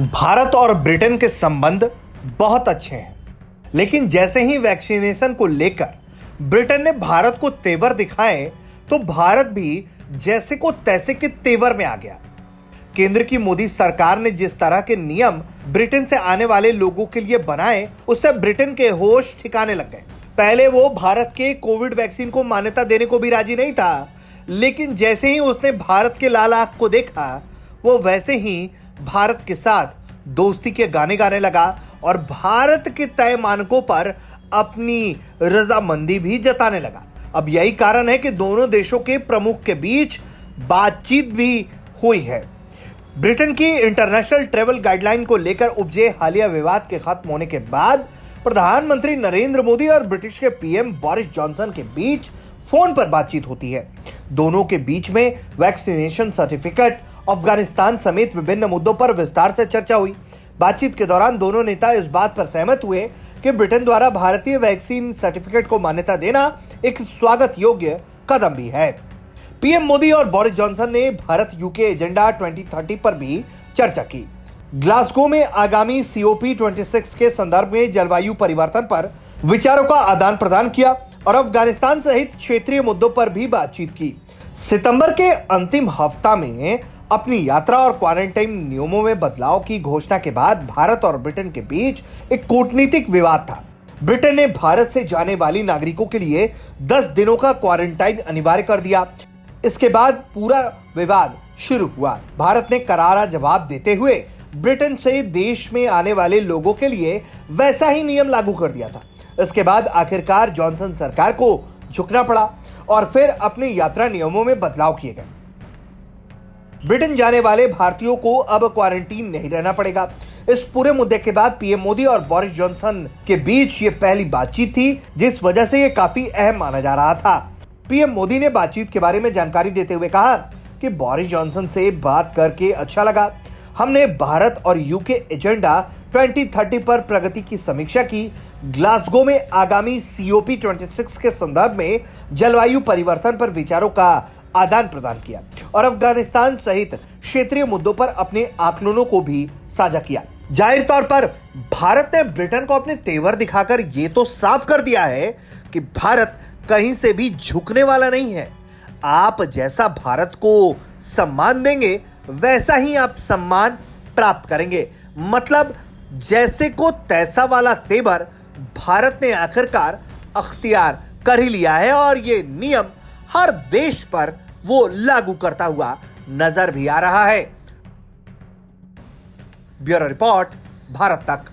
भारत और ब्रिटेन के संबंध बहुत अच्छे हैं, लेकिन जैसे ही वैक्सीनेशन को लेकर ब्रिटेन ने भारत को तेवर दिखाए, तो भारत भी जैसे को तैसे के तेवर में आ गया। केंद्र की मोदी सरकार ने जिस तरह के नियम ब्रिटेन से आने वाले लोगों के लिए बनाए, उससे ब्रिटेन के होश ठिकाने लग गए। पहले वो भारत के कोविड वैक्सीन को मान्यता देने को भी राजी नहीं था, लेकिन जैसे ही उसने भारत के लाल आंख को देखा, वो वैसे ही भारत के साथ दोस्ती के गाने गाने लगा और भारत के तय मानकों पर अपनी रजामंदी भी जताने लगा। अब यही कारण है कि दोनों देशों के प्रमुख के बीच बातचीत भी हुई है। ब्रिटेन की इंटरनेशनल ट्रैवल गाइडलाइन को लेकर उपजे हालिया विवाद के खत्म होने के बाद प्रधानमंत्री नरेंद्र मोदी और ब्रिटिश के पीएम बोरिस जॉनसन के बीच फोन पर बातचीत होती है। दोनों के बीच में वैक्सीनेशन सर्टिफिकेट, अफगानिस्तान समेत विभिन्न मुद्दों पर विस्तार से चर्चा हुई। बातचीत के दौरान दोनों नेता इस बात पर सहमत हुए कि ब्रिटेन द्वारा भारतीय वैक्सीन सर्टिफिकेट को मान्यता देना एक स्वागत योग्य कदम भी है। पीएम मोदी और बोरिस जॉनसन ने भारत यूके एजेंडा 2030 पर भी चर्चा की। ग्लासगो में आगामी COP26 के संदर्भ में जलवायु परिवर्तन पर विचारों का आदान प्रदान किया और अफगानिस्तान सहित क्षेत्रीय मुद्दों पर भी बातचीत की। सितंबर के अंतिम हफ्ता में अपनी यात्रा और क्वारंटाइन नियमों में बदलाव की घोषणा के बाद भारत और ब्रिटेन के बीच एक कूटनीतिक विवाद था। ब्रिटेन ने भारत से जाने वाली नागरिकों के लिए 10 दिनों का क्वारंटाइन अनिवार्य कर दिया। इसके बाद पूरा विवाद शुरू हुआ। भारत ने करारा जवाब देते हुए ब्रिटेन से देश में आने वाले लोगों के लिए वैसा ही नियम लागू कर दिया था। इसके बाद आखिरकार जॉनसन सरकार को झुकना पड़ा और फिर अपने यात्रा नियमों में बदलाव किए गए। ब्रिटेन जाने वाले भारतीयों को अब क्वारंटीन नहीं रहना पड़ेगा। इस पूरे मुद्दे के बाद पीएम मोदी और बोरिस जॉनसन के बीच ये पहली बातचीत थी, जिस वजह से ये काफी अहम माना जा रहा था। पीएम मोदी ने बातचीत के बारे में जानकारी देते हुए कहा कि बोरिस जॉनसन से बात करके अच्छा लगा। हमने भारत और यूके एजेंडा 2030 पर प्रगति की समीक्षा की। ग्लासगो में आगामी COP26 के संदर्भ में जलवायु परिवर्तन पर विचारों का आदान प्रदान किया और अफगानिस्तान सहित क्षेत्रीय मुद्दों पर अपने आकलनों को भी साझा किया। जाहिर तौर पर भारत ने ब्रिटेन को अपने तेवर दिखाकर यह तो साफ कर दिया है कि भारत कहीं से भी झुकने वाला नहीं है। आप जैसा भारत को सम्मान देंगे, वैसा ही आप सम्मान प्राप्त करेंगे। मतलब जैसे को तैसा वाला तेवर भारत ने आखिरकार अख्तियार कर ही लिया है और ये नियम हर देश पर वो लागू करता हुआ नजर भी आ रहा है। ब्यूरो रिपोर्ट, भारत तक।